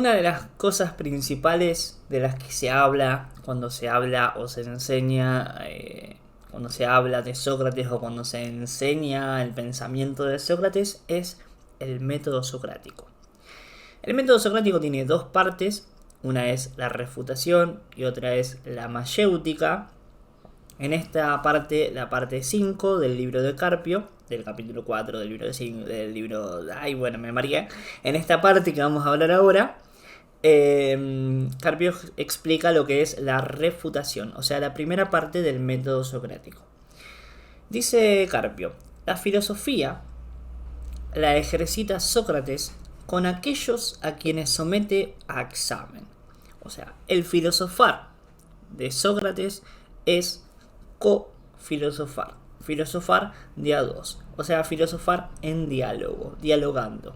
Una de las cosas principales de las que se habla cuando se habla o se enseña, cuando se habla de Sócrates o cuando se enseña el pensamiento de Sócrates es el método socrático. El método socrático tiene dos partes, una es la refutación y otra es la mayéutica. En esta parte, la parte 5 del libro de Carpio, del capítulo 4 del libro del libro... Ay, bueno, me marqué. En esta parte que vamos a hablar ahora, Carpio explica lo que es la refutación, o sea, la primera parte del método socrático. Dice Carpio, la filosofía la ejercita Sócrates con aquellos a quienes somete a examen. O sea, el filosofar de Sócrates es co-filosofar. Filosofar de a dos. O sea, filosofar en diálogo, dialogando.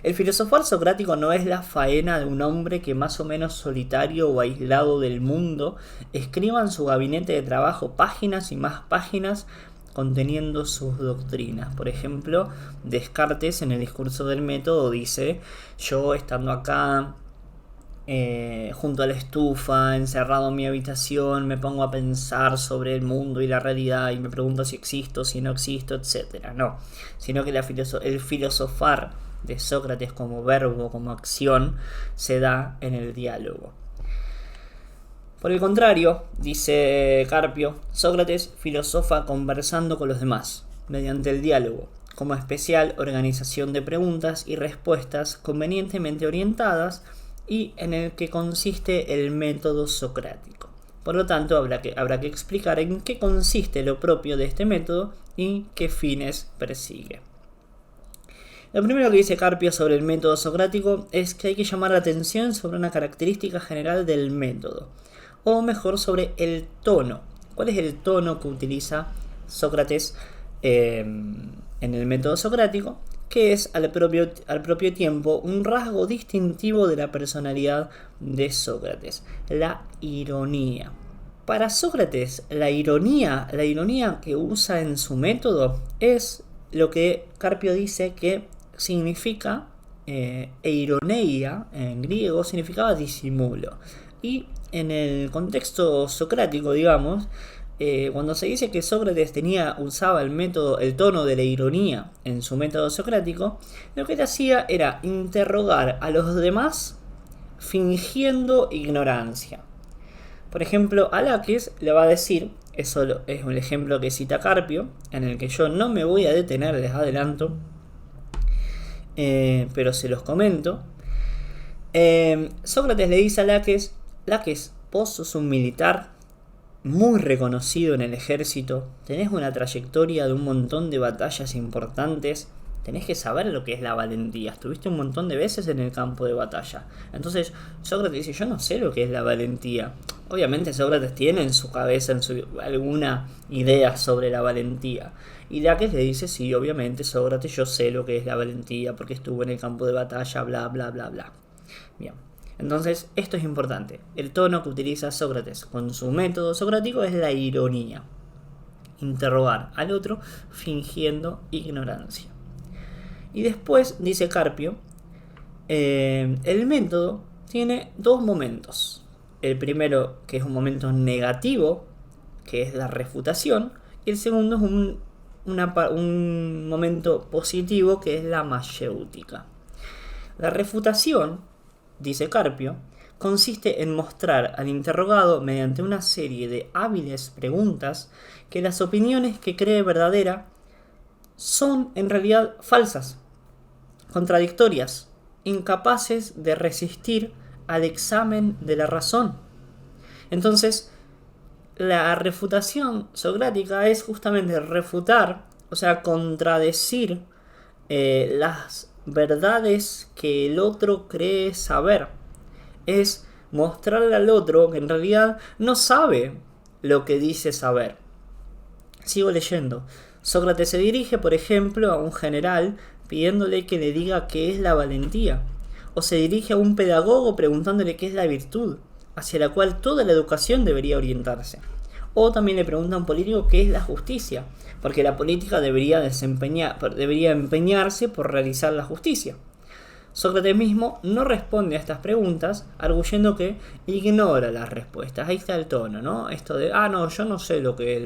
El filosofar socrático no es la faena de un hombre que más o menos solitario o aislado del mundo escriba en su gabinete de trabajo páginas y más páginas conteniendo sus doctrinas. Por ejemplo, Descartes en el discurso del método dice: yo estando acá junto a la estufa, encerrado en mi habitación, me pongo a pensar sobre el mundo y la realidad y me pregunto si existo, si no existo, etc. No, sino que el filosofar de Sócrates como verbo, como acción, se da en el diálogo. Por el contrario, dice Carpio, Sócrates filosofa conversando con los demás, mediante el diálogo, como especial organización de preguntas y respuestas convenientemente orientadas y en el que consiste el método socrático. Por lo tanto, habrá que explicar en qué consiste lo propio de este método y qué fines persigue. Lo primero que dice Carpio sobre el método socrático es que hay que llamar la atención sobre una característica general del método, o mejor sobre el tono. ¿Cuál es el tono que utiliza Sócrates en el método socrático? Que es al propio tiempo un rasgo distintivo de la personalidad de Sócrates, la ironía. Para Sócrates, la ironía que usa en su método es lo que Carpio dice que significa, eironeia en griego significaba disimulo. Y en el contexto socrático, digamos, cuando se dice que Sócrates usaba el tono de la ironía en su método socrático, lo que él hacía era interrogar a los demás fingiendo ignorancia. Por ejemplo, Alaques le va a decir, eso es un ejemplo que cita Carpio, en el que yo no me voy a detener, les adelanto, pero se los comento. Sócrates le dice a Alaques, vos sos un militar muy reconocido en el ejército, tenés una trayectoria de un montón de batallas importantes, tenés que saber lo que es la valentía, estuviste un montón de veces en el campo de batalla. Entonces Sócrates dice, yo no sé lo que es la valentía. Obviamente Sócrates tiene en su cabeza alguna idea sobre la valentía. Y Laques le dice, sí, obviamente Sócrates, yo sé lo que es la valentía porque estuve en el campo de batalla, bla, bla, bla, bla. Bien. Entonces, esto es importante. El tono que utiliza Sócrates con su método socrático es la ironía. Interrogar al otro fingiendo ignorancia. Y después, dice Carpio, el método tiene dos momentos. El primero, que es un momento negativo, que es la refutación. Y el segundo es un momento positivo, que es la mayéutica. La refutación, dice Carpio, consiste en mostrar al interrogado mediante una serie de hábiles preguntas que las opiniones que cree verdadera son en realidad falsas, contradictorias, incapaces de resistir al examen de la razón. Entonces, la refutación socrática es justamente refutar, o sea, contradecir las verdades que el otro cree saber. Es mostrarle al otro que en realidad no sabe lo que dice saber. Sigo leyendo. Sócrates se dirige, por ejemplo, a un general pidiéndole que le diga qué es la valentía. O se dirige a un pedagogo preguntándole qué es la virtud, hacia la cual toda la educación debería orientarse. O también le pregunta a un político qué es la justicia, porque la política debería empeñarse por realizar la justicia. Sócrates mismo no responde a estas preguntas, arguyendo que ignora las respuestas. Ahí está el tono, ¿no? Esto de, no, yo no sé lo que es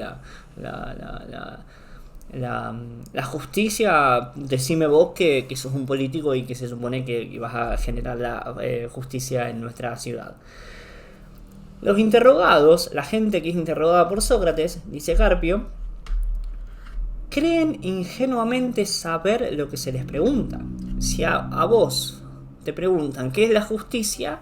la justicia, decime vos que sos un político y que se supone que vas a generar la justicia en nuestra ciudad. Los interrogados, la gente que es interrogada por Sócrates, dice Carpio, creen ingenuamente saber lo que se les pregunta. Si a vos te preguntan qué es la justicia,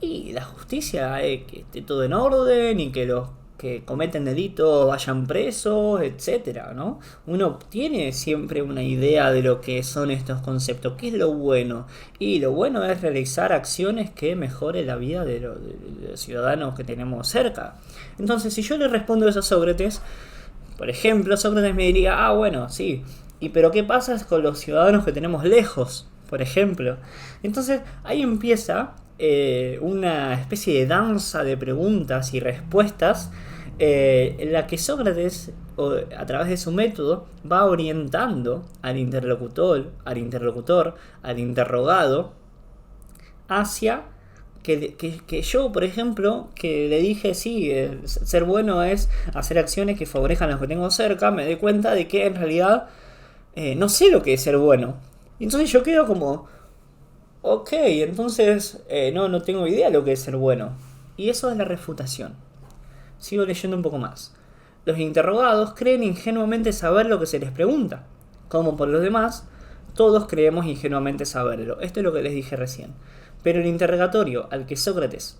y la justicia es que esté todo en orden y que los que cometen delitos vayan presos, etcétera, ¿no? Uno tiene siempre una idea de lo que son estos conceptos, qué es lo bueno, y lo bueno es realizar acciones que mejoren la vida de los ciudadanos que tenemos cerca. Entonces, si yo le respondo eso a Sócrates, por ejemplo, Sócrates me diría, bueno, sí, pero ¿qué pasa con los ciudadanos que tenemos lejos? Por ejemplo. Entonces, ahí empieza una especie de danza de preguntas y respuestas en la que Sócrates, a través de su método, va orientando al interlocutor, al interrogado, hacia que yo, por ejemplo, que le dije, sí, ser bueno es hacer acciones que favorezcan a los que tengo cerca, me doy cuenta de que en realidad no sé lo que es ser bueno. Y entonces yo quedo como, ok, entonces no tengo idea de lo que es ser bueno. Y eso es la refutación. Sigo leyendo un poco más. Los interrogados creen ingenuamente saber lo que se les pregunta. Como por los demás, todos creemos ingenuamente saberlo. Esto es lo que les dije recién. Pero el interrogatorio al que Sócrates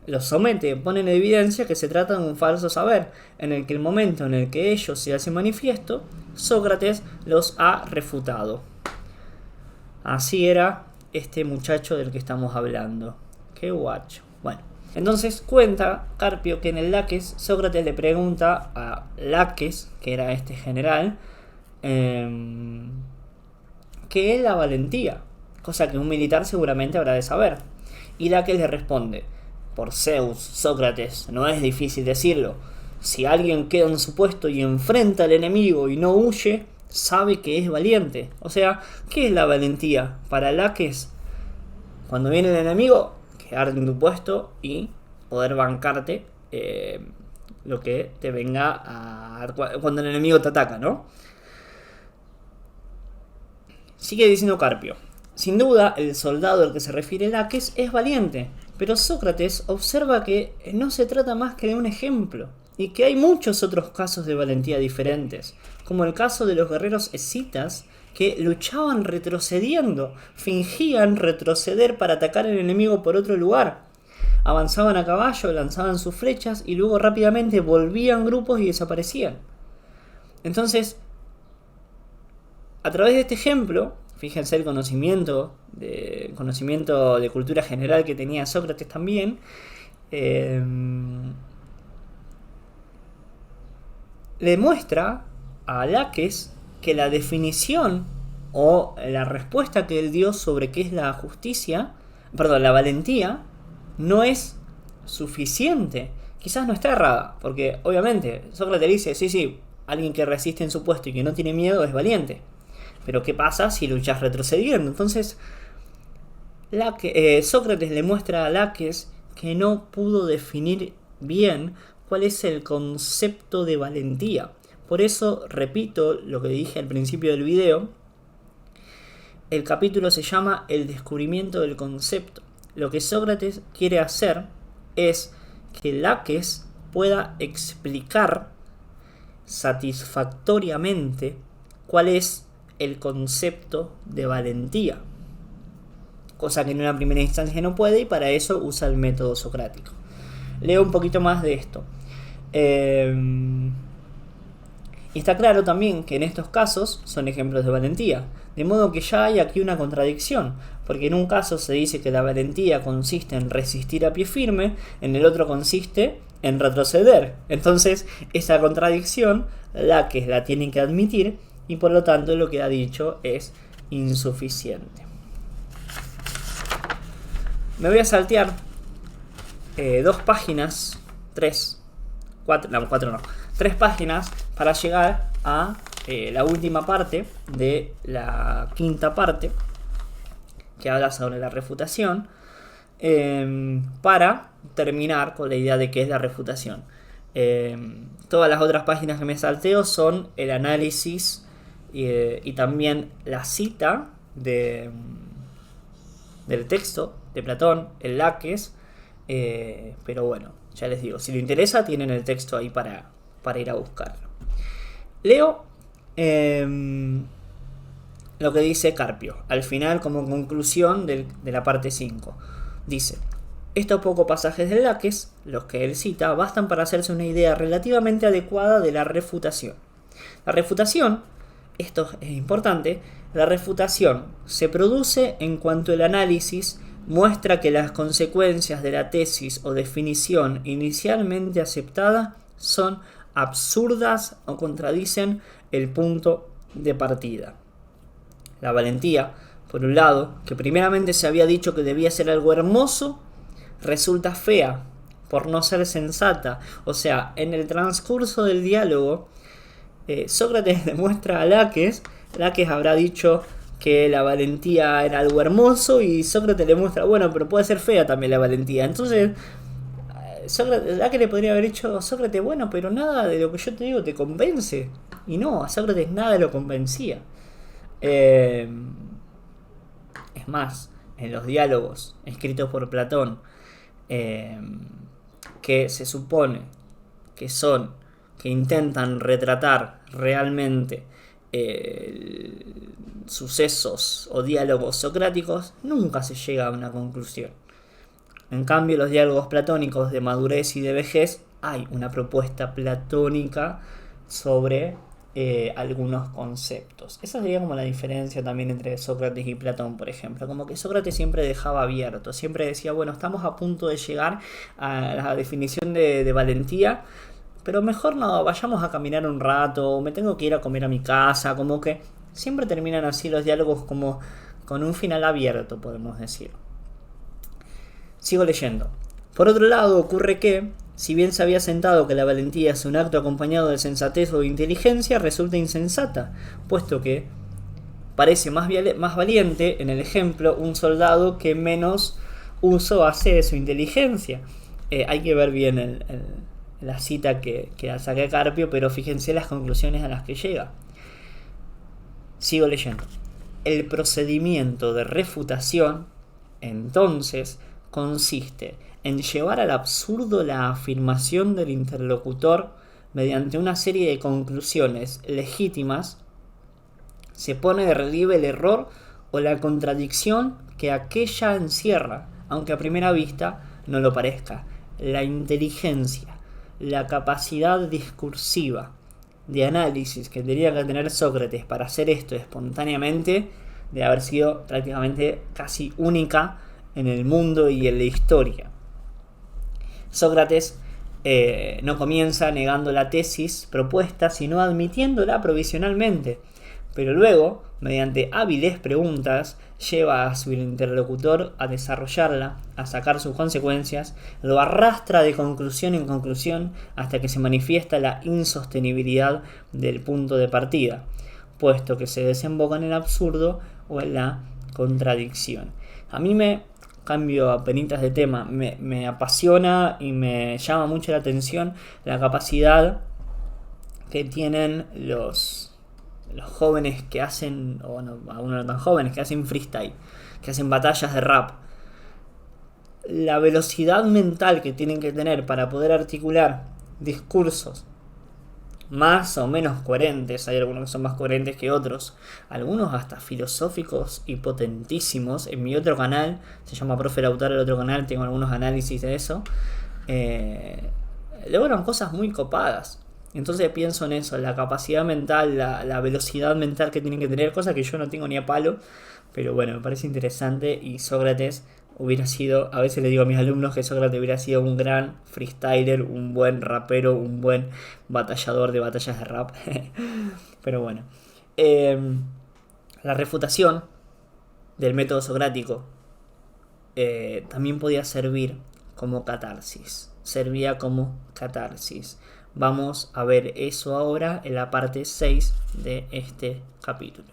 los somete pone en evidencia que se trata de un falso saber, en el que el momento en el que ellos se hacen manifiesto, Sócrates los ha refutado. Así era este muchacho del que estamos hablando. Qué guacho. Bueno, entonces cuenta Carpio que en el Laques Sócrates le pregunta a Laques, que era este general, ¿qué es la valentía? Cosa que un militar seguramente habrá de saber. Y Laques le responde, por Zeus, Sócrates, no es difícil decirlo. Si alguien queda en su puesto y enfrenta al enemigo y no huye, sabe que es valiente. O sea, ¿qué es la valentía? Para Laques, cuando viene el enemigo, quedarte en tu puesto y poder bancarte lo que te venga cuando el enemigo te ataca, ¿no? Sigue diciendo Carpio. Sin duda, el soldado al que se refiere Laques es valiente, pero Sócrates observa que no se trata más que de un ejemplo, y que hay muchos otros casos de valentía diferentes, como el caso de los guerreros escitas que luchaban retrocediendo, fingían retroceder para atacar al enemigo por otro lugar. Avanzaban a caballo, lanzaban sus flechas y luego rápidamente volvían grupos y desaparecían. Entonces, a través de este ejemplo, fíjense el conocimiento de cultura general que tenía Sócrates también, le muestra a Laques que la definición o la respuesta que él dio sobre qué es la la valentía, no es suficiente. Quizás no está errada, porque obviamente Sócrates dice, sí, alguien que resiste en su puesto y que no tiene miedo es valiente. Pero ¿qué pasa si luchas retrocediendo? Entonces, Sócrates le muestra a Laques que no pudo definir bien cuál es el concepto de valentía. Por eso, repito lo que dije al principio del video, el capítulo se llama El descubrimiento del concepto. Lo que Sócrates quiere hacer es que Laques pueda explicar satisfactoriamente cuál es el concepto de valentía, cosa que en una primera instancia no puede, y para eso usa el método socrático. Leo un poquito más de esto. Y está claro también que en estos casos son ejemplos de valentía, de modo que ya hay aquí una contradicción, porque en un caso se dice que la valentía consiste en resistir a pie firme, en el otro consiste en retroceder. Entonces, esa contradicción Laques la tiene que admitir, y por lo tanto lo que ha dicho es insuficiente. Me voy a saltear 2 páginas, 3 páginas para llegar a la última parte de la quinta parte, que habla sobre la refutación, para terminar con la idea de qué es la refutación. Todas las otras páginas que me salteo son el análisis y también la cita del texto de Platón, el Laques, pero bueno, ya les digo, si les interesa tienen el texto ahí para ir a buscarlo. Leo lo que dice Carpio al final como conclusión de la parte 5. Dice: estos pocos pasajes del Laques, los que él cita, bastan para hacerse una idea relativamente adecuada de la refutación. La refutación, esto es importante, la refutación se produce en cuanto el análisis muestra que las consecuencias de la tesis o definición inicialmente aceptada son absurdas o contradicen el punto de partida. La valentía, por un lado, que primeramente se había dicho que debía ser algo hermoso, resulta fea por no ser sensata. O sea, en el transcurso del diálogo, Sócrates demuestra a Laques habrá dicho que la valentía era algo hermoso y Sócrates le muestra, bueno, pero puede ser fea también la valentía. Entonces, Laques le podría haber dicho a Sócrates, bueno, pero nada de lo que yo te digo te convence. Y no, a Sócrates nada lo convencía. Es más, en los diálogos escritos por Platón, que se supone que intentan retratar realmente sucesos o diálogos socráticos, nunca se llega a una conclusión. En cambio, los diálogos platónicos de madurez y de vejez, hay una propuesta platónica sobre algunos conceptos. Esa sería como la diferencia también entre Sócrates y Platón, por ejemplo. Como que Sócrates siempre dejaba abierto, siempre decía, bueno, estamos a punto de llegar a la definición de valentía, pero mejor no, vayamos a caminar un rato, me tengo que ir a comer a mi casa, como que siempre terminan así los diálogos como con un final abierto, podemos decir. Sigo leyendo. Por otro lado, ocurre que, si bien se había sentado que la valentía es un acto acompañado de sensatez o de inteligencia, resulta insensata, puesto que parece más valiente, en el ejemplo, un soldado que menos uso hace de su inteligencia. Hay que ver bien la cita que saqué a Carpio, pero fíjense las conclusiones a las que llega. Sigo leyendo. El procedimiento de refutación, entonces, consiste en llevar al absurdo la afirmación del interlocutor mediante una serie de conclusiones legítimas. Se pone de relieve el error o la contradicción que aquella encierra, aunque a primera vista no lo parezca. La inteligencia, la capacidad discursiva de análisis que tenía que tener Sócrates para hacer esto espontáneamente debe haber sido prácticamente casi única en el mundo y en la historia. Sócrates no comienza negando la tesis propuesta, sino admitiéndola provisionalmente, pero luego, mediante hábiles preguntas, lleva a su interlocutor a desarrollarla, a sacar sus consecuencias, lo arrastra de conclusión en conclusión hasta que se manifiesta la insostenibilidad del punto de partida, puesto que se desemboca en el absurdo o en la contradicción. A mí cambio a penitas de tema, me apasiona y me llama mucho la atención la capacidad que tienen los jóvenes que hacen, o no, algunos no tan jóvenes, que hacen freestyle, que hacen batallas de rap. La velocidad mental que tienen que tener para poder articular discursos más o menos coherentes, hay algunos que son más coherentes que otros, algunos hasta filosóficos y potentísimos. En mi otro canal, se llama Profe Lautaro, el otro canal, tengo algunos análisis de eso, logran cosas muy copadas. Entonces pienso en eso, la capacidad mental, la velocidad mental que tienen que tener, cosa que yo no tengo ni a palo, pero bueno, me parece interesante. Y Sócrates hubiera sido, a veces le digo a mis alumnos que Sócrates hubiera sido un gran freestyler, un buen rapero, un buen batallador de batallas de rap. Pero bueno, la refutación del método socrático también podía servir como catarsis. Servía como catarsis. Vamos a ver eso ahora en la parte 6 de este capítulo.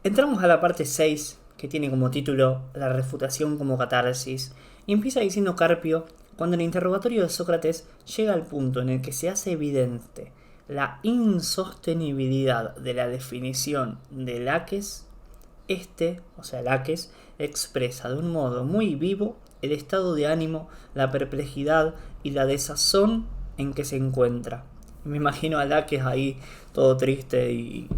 Entramos a la parte 6, que tiene como título La refutación como catarsis, y empieza diciendo Carpio: cuando el interrogatorio de Sócrates llega al punto en el que se hace evidente la insostenibilidad de la definición de Laques, o sea, Laques, expresa de un modo muy vivo el estado de ánimo, la perplejidad y la desazón en que se encuentra. Me imagino a Laques ahí todo triste y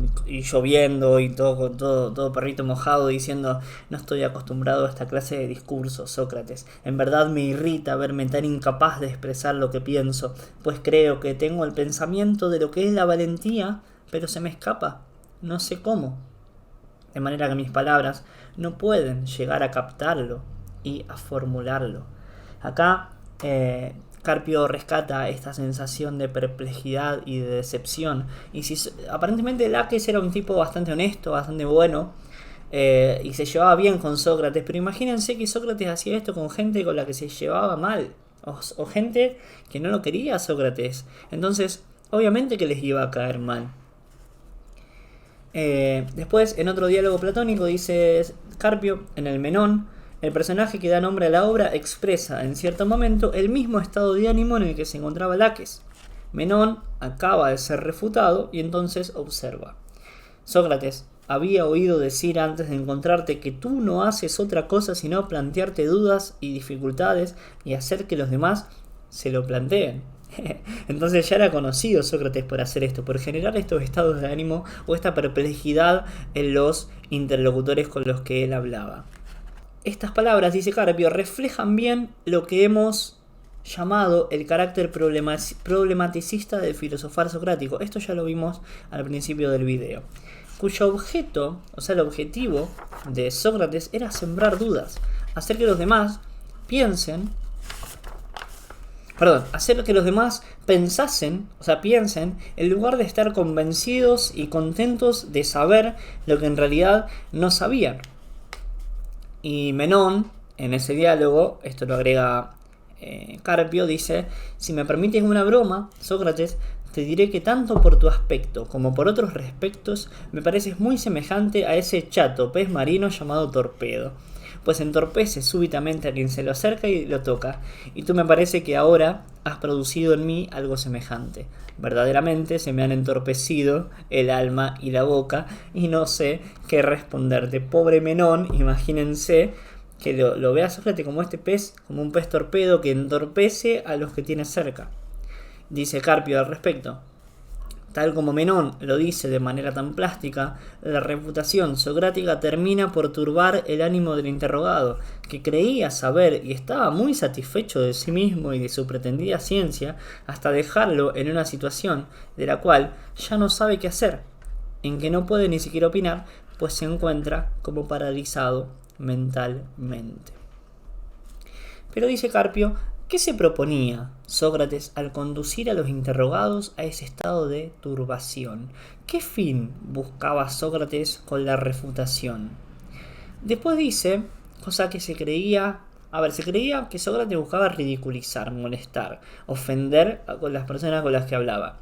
lloviendo y todo perrito mojado diciendo: no estoy acostumbrado a esta clase de discursos, Sócrates. En verdad me irrita verme tan incapaz de expresar lo que pienso, pues creo que tengo el pensamiento de lo que es la valentía, pero se me escapa, no sé cómo. De manera que mis palabras no pueden llegar a captarlo y a formularlo. Acá Carpio rescata esta sensación de perplejidad y de decepción. Y si aparentemente Laques era un tipo bastante honesto, bastante bueno, y se llevaba bien con Sócrates, pero imagínense que Sócrates hacía esto con gente con la que se llevaba mal, o gente que no lo quería a Sócrates. Entonces, obviamente que les iba a caer mal. Después, en otro diálogo platónico, dice Carpio, en el Menón, el personaje que da nombre a la obra expresa en cierto momento el mismo estado de ánimo en el que se encontraba Laques. Menón acaba de ser refutado y entonces observa: Sócrates, había oído decir antes de encontrarte que tú no haces otra cosa sino plantearte dudas y dificultades y hacer que los demás se lo planteen. Entonces ya era conocido Sócrates por hacer esto, por generar estos estados de ánimo o esta perplejidad en los interlocutores con los que él hablaba. Estas palabras, dice Carpio, reflejan bien lo que hemos llamado el carácter problematicista del filosofar socrático. Esto ya lo vimos al principio del video, cuyo objeto, o sea, el objetivo de Sócrates era sembrar dudas, hacer que los demás piensen piensen, en lugar de estar convencidos y contentos de saber lo que en realidad no sabían. Y Menón, en ese diálogo, esto lo agrega Carpio, dice: si me permites una broma, Sócrates, te diré que tanto por tu aspecto como por otros respectos me pareces muy semejante a ese chato pez marino llamado Torpedo, pues entorpece súbitamente a quien se lo acerca y lo toca, y tú me parece que ahora has producido en mí algo semejante. Verdaderamente se me han entorpecido el alma y la boca, y no sé qué responderte. Pobre Menón, imagínense que lo vea Sócrates como este pez, como un pez torpedo que entorpece a los que tiene cerca. Dice Carpio al respecto: tal como Menón lo dice de manera tan plástica, la refutación socrática termina por turbar el ánimo del interrogado, que creía saber y estaba muy satisfecho de sí mismo y de su pretendida ciencia, hasta dejarlo en una situación de la cual ya no sabe qué hacer, en que no puede ni siquiera opinar, pues se encuentra como paralizado mentalmente. Pero dice Carpio: ¿qué se proponía Sócrates al conducir a los interrogados a ese estado de turbación? ¿Qué fin buscaba Sócrates con la refutación? Después dice, cosa que se creía que Sócrates buscaba ridiculizar, molestar, ofender a las personas con las que hablaba.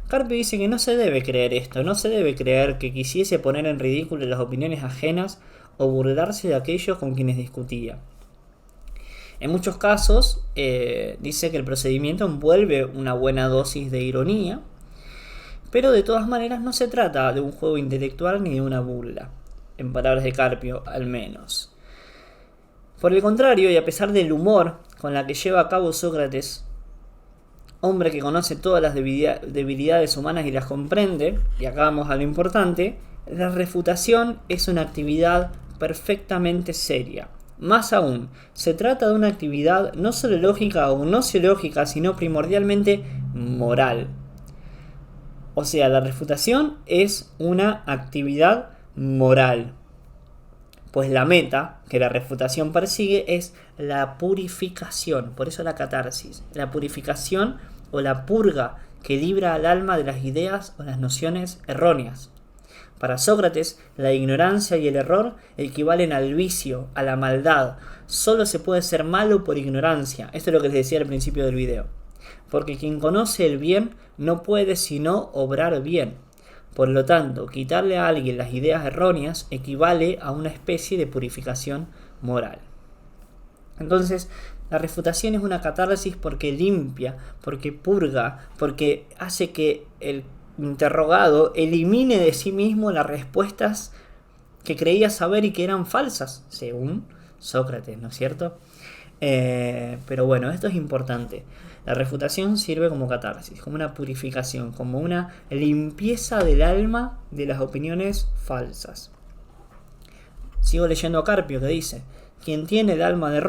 Carpio dice que no se debe creer esto, no se debe creer que quisiese poner en ridículo las opiniones ajenas o burlarse de aquellos con quienes discutía. En muchos casos dice que el procedimiento envuelve una buena dosis de ironía, pero de todas maneras no se trata de un juego intelectual ni de una burla, en palabras de Carpio al menos. Por el contrario, y a pesar del humor con la que lleva a cabo Sócrates, hombre que conoce todas las debilidades humanas y las comprende, y acá vamos a lo importante, la refutación es una actividad perfectamente seria. Más aún, se trata de una actividad no solo lógica o gnosiológica, sino primordialmente moral. O sea, la refutación es una actividad moral, pues la meta que la refutación persigue es la purificación, por eso la catarsis, la purificación o la purga que libra al alma de las ideas o las nociones erróneas. Para Sócrates, la ignorancia y el error equivalen al vicio, a la maldad. Solo se puede ser malo por ignorancia. Esto es lo que les decía al principio del video. Porque quien conoce el bien no puede sino obrar bien. Por lo tanto, quitarle a alguien las ideas erróneas equivale a una especie de purificación moral. Entonces, la refutación es una catarsis porque limpia, porque purga, porque hace que el interrogado elimine de sí mismo las respuestas que creía saber y que eran falsas, según Sócrates, ¿no es cierto? Pero bueno, esto es importante. La refutación sirve como catarsis, como una purificación, como una limpieza del alma de las opiniones falsas. Sigo leyendo a Carpio, que dice: quien tiene el alma llena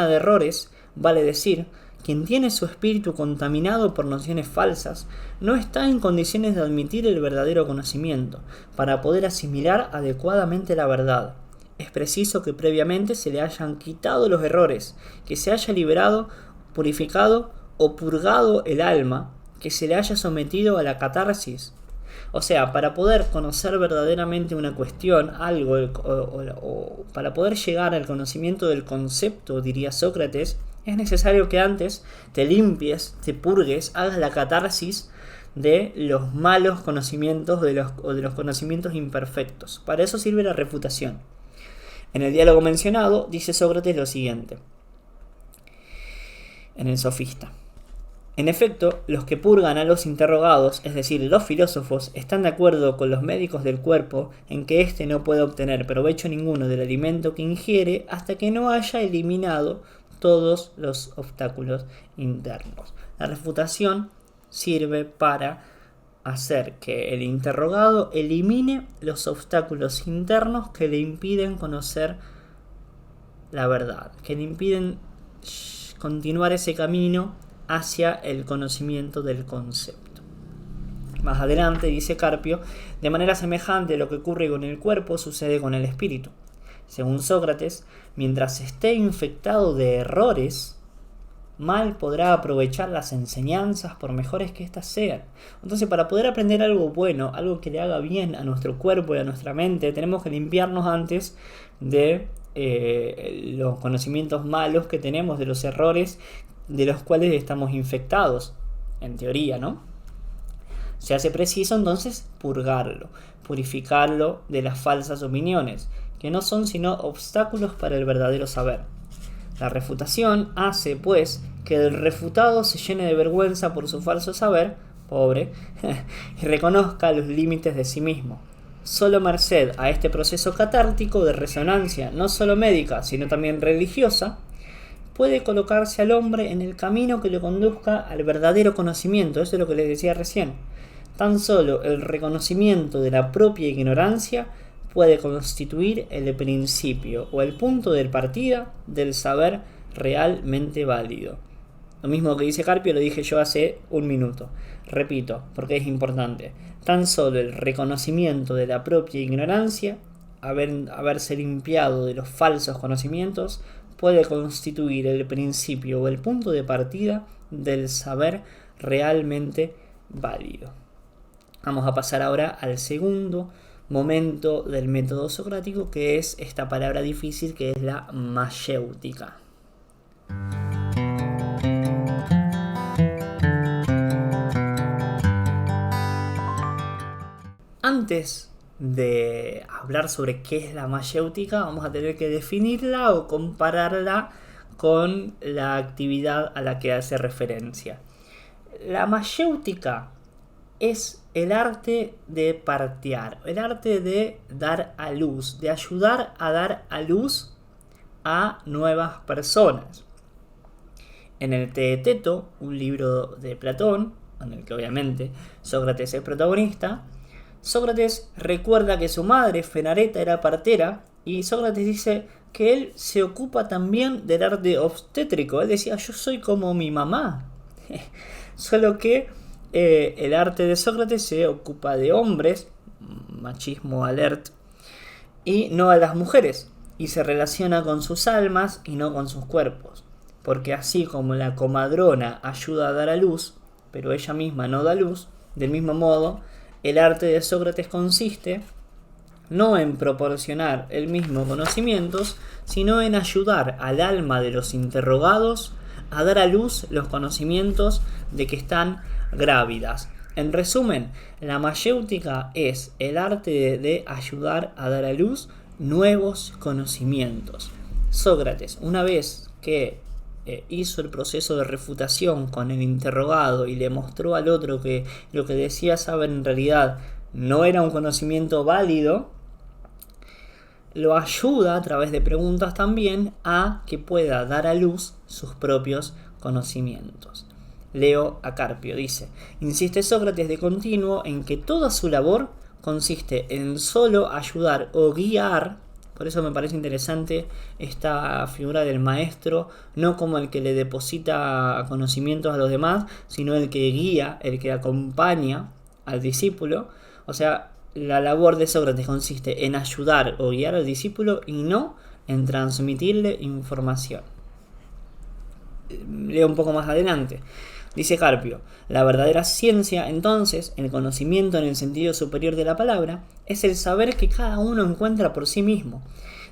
de errores, vale decir, quien tiene su espíritu contaminado por nociones falsas, no está en condiciones de admitir el verdadero conocimiento, para poder asimilar adecuadamente la verdad. Es preciso que previamente se le hayan quitado los errores, que se haya liberado, purificado o purgado el alma, que se le haya sometido a la catarsis. O sea, para poder conocer verdaderamente una cuestión, algo, o para poder llegar al conocimiento del concepto, diría Sócrates, es necesario que antes te limpies, te purgues, hagas la catarsis de los malos conocimientos o de los conocimientos imperfectos. Para eso sirve la refutación. En el diálogo mencionado dice Sócrates lo siguiente, en el Sofista: en efecto, los que purgan a los interrogados, es decir, los filósofos, están de acuerdo con los médicos del cuerpo en que éste no puede obtener provecho ninguno del alimento que ingiere hasta que no haya eliminado todos los obstáculos internos. La refutación sirve para hacer que el interrogado elimine los obstáculos internos que le impiden conocer la verdad, que le impiden continuar ese camino hacia el conocimiento del concepto. Más adelante dice Carpio: de manera semejante a lo que ocurre con el cuerpo sucede con el espíritu. Según Sócrates, mientras esté infectado de errores, mal podrá aprovechar las enseñanzas por mejores que éstas sean. Entonces, para poder aprender algo bueno, algo que le haga bien a nuestro cuerpo y a nuestra mente, tenemos que limpiarnos antes de los conocimientos malos que tenemos, de los errores de los cuales estamos infectados, en teoría, ¿no? Se hace preciso entonces purgarlo, purificarlo de las falsas opiniones, que no son sino obstáculos para el verdadero saber. La refutación hace, pues, que el refutado se llene de vergüenza por su falso saber, pobre, y reconozca los límites de sí mismo. Solo merced a este proceso catártico de resonancia, no solo médica, sino también religiosa, puede colocarse al hombre en el camino que le conduzca al verdadero conocimiento. Eso es lo que les decía recién. Tan solo el reconocimiento de la propia ignorancia puede constituir el principio o el punto de partida del saber realmente válido. Lo mismo que dice Carpio lo dije yo hace un minuto. Repito, porque es importante. Tan solo el reconocimiento de la propia ignorancia, haberse limpiado de los falsos conocimientos, puede constituir el principio o el punto de partida del saber realmente válido. Vamos a pasar ahora al segundo momento del método socrático, que es esta palabra difícil, que es la mayéutica. Antes de hablar sobre qué es la mayéutica, vamos a tener que definirla o compararla con la actividad a la que hace referencia. La mayéutica es el arte de partear, el arte de dar a luz, de ayudar a dar a luz a nuevas personas. En el Teeteto, un libro de Platón, en el que obviamente Sócrates es protagonista, Sócrates recuerda que su madre, Fenareta, era partera, y Sócrates dice que él se ocupa también del arte obstétrico. Él decía: yo soy como mi mamá. Solo que el arte de Sócrates se ocupa de hombres, machismo alert, y no a las mujeres, y se relaciona con sus almas y no con sus cuerpos. Porque así como la comadrona ayuda a dar a luz, pero ella misma no da luz, del mismo modo, el arte de Sócrates consiste no en proporcionar el mismo conocimientos, sino en ayudar al alma de los interrogados a dar a luz los conocimientos de que están grávidas. En resumen, la mayéutica es el arte de ayudar a dar a luz nuevos conocimientos. Sócrates, una vez que hizo el proceso de refutación con el interrogado y le mostró al otro que lo que decía saber en realidad no era un conocimiento válido, lo ayuda a través de preguntas también a que pueda dar a luz sus propios conocimientos. Leo a Carpio, dice: insiste Sócrates de continuo en que toda su labor consiste en solo ayudar o guiar. Por eso me parece interesante esta figura del maestro, no como el que le deposita conocimientos a los demás, sino el que guía, el que acompaña al discípulo. O sea, la labor de Sócrates consiste en ayudar o guiar al discípulo y no en transmitirle información. Leo un poco más adelante. Dice Carpio: la verdadera ciencia, entonces, el conocimiento en el sentido superior de la palabra, es el saber que cada uno encuentra por sí mismo,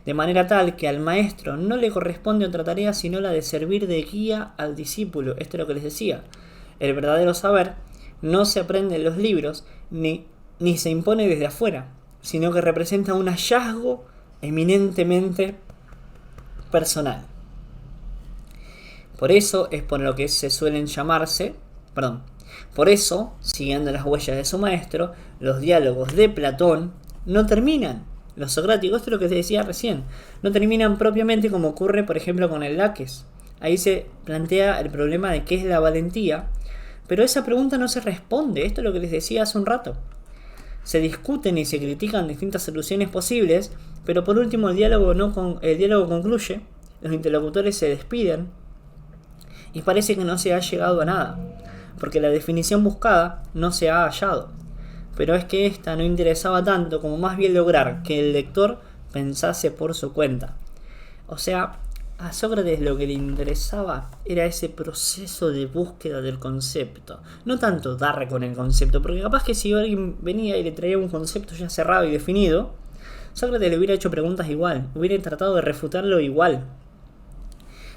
de manera tal que al maestro no le corresponde otra tarea sino la de servir de guía al discípulo. Esto es lo que les decía. El verdadero saber no se aprende en los libros ni se impone desde afuera, sino que representa un hallazgo eminentemente personal. Por eso es por lo que se suelen llamarse, por eso, siguiendo las huellas de su maestro, los diálogos de Platón no terminan. Los socráticos, esto es lo que te decía recién, no terminan propiamente como ocurre, por ejemplo, con el Laques. Ahí se plantea el problema de qué es la valentía, pero esa pregunta no se responde. Esto es lo que les decía hace un rato. Se discuten y se critican distintas soluciones posibles, pero por último el diálogo concluye, los interlocutores se despiden y parece que no se ha llegado a nada, porque la definición buscada no se ha hallado. Pero es que esta no interesaba tanto como más bien lograr que el lector pensase por su cuenta. O sea, a Sócrates lo que le interesaba era ese proceso de búsqueda del concepto, no tanto dar con el concepto, porque capaz que si alguien venía y le traía un concepto ya cerrado y definido, Sócrates le hubiera hecho preguntas igual, hubiera tratado de refutarlo igual.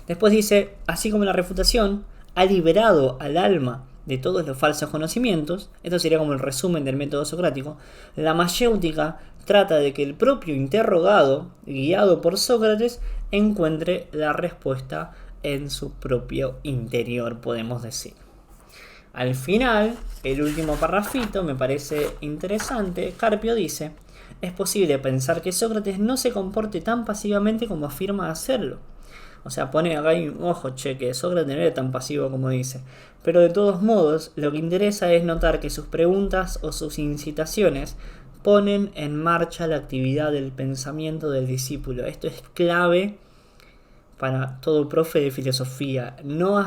Después dice: así como la refutación ha liberado al alma de todos los falsos conocimientos, esto sería como el resumen del método socrático, la mayéutica trata de que el propio interrogado, guiado por Sócrates, encuentre la respuesta en su propio interior, podemos decir. Al final, el último parrafito me parece interesante. Carpio dice: es posible pensar que Sócrates no se comporte tan pasivamente como afirma hacerlo. O sea, pone acá un ojo, que Sócrates no era tan pasivo como dice. Pero de todos modos, lo que interesa es notar que sus preguntas o sus incitaciones ponen en marcha la actividad del pensamiento del discípulo. Esto es clave para todo profe de filosofía. No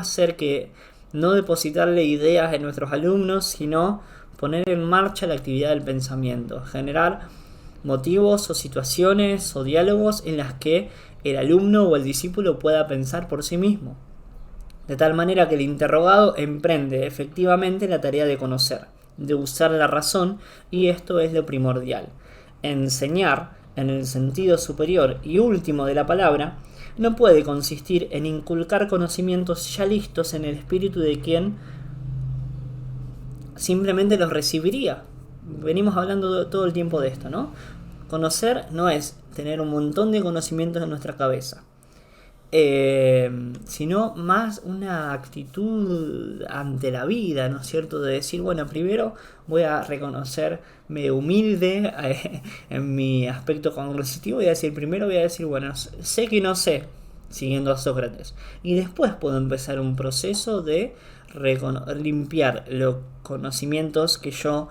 depositarle ideas en nuestros alumnos, sino poner en marcha la actividad del pensamiento. Generar motivos o situaciones o diálogos en las que el alumno o el discípulo pueda pensar por sí mismo, de tal manera que el interrogado emprende efectivamente la tarea de conocer, de usar la razón, y esto es lo primordial. Enseñar, en el sentido superior y último de la palabra, no puede consistir en inculcar conocimientos ya listos en el espíritu de quien simplemente los recibiría. Venimos hablando todo el tiempo de esto, ¿no? Conocer no es tener un montón de conocimientos en nuestra cabeza, sino más una actitud ante la vida, ¿no es cierto? De decir, bueno, primero voy a reconocerme humilde en mi aspecto cognitivo, primero voy a decir, bueno, sé que no sé, siguiendo a Sócrates, y después puedo empezar un proceso de limpiar los conocimientos que yo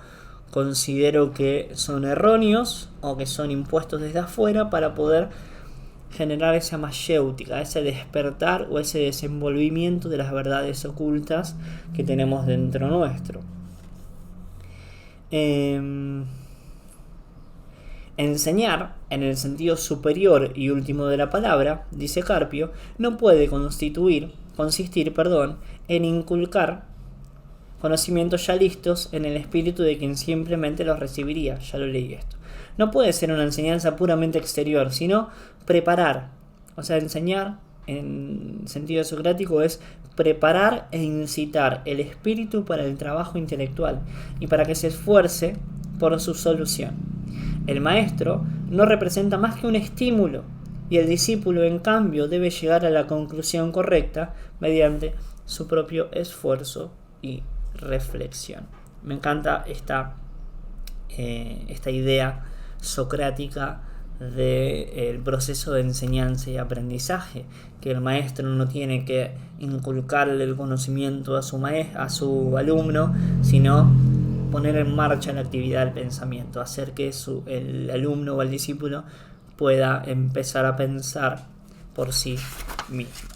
considero que son erróneos o que son impuestos desde afuera, para poder generar esa mayéutica, ese despertar o ese desenvolvimiento de las verdades ocultas que tenemos dentro nuestro. Enseñar, en el sentido superior y último de la palabra, dice Carpio, no puede consistir, en inculcar conocimientos ya listos en el espíritu de quien simplemente los recibiría. Ya lo leí esto. No puede ser una enseñanza puramente exterior, sino preparar. O sea, enseñar en sentido socrático es preparar e incitar el espíritu para el trabajo intelectual y para que se esfuerce por su solución. El maestro no representa más que un estímulo y el discípulo, en cambio, debe llegar a la conclusión correcta mediante su propio esfuerzo y reflexión. Me encanta esta idea socrática del proceso de enseñanza y aprendizaje, que el maestro no tiene que inculcarle el conocimiento a su alumno, sino poner en marcha la actividad del pensamiento, hacer que el alumno o el discípulo pueda empezar a pensar por sí mismo.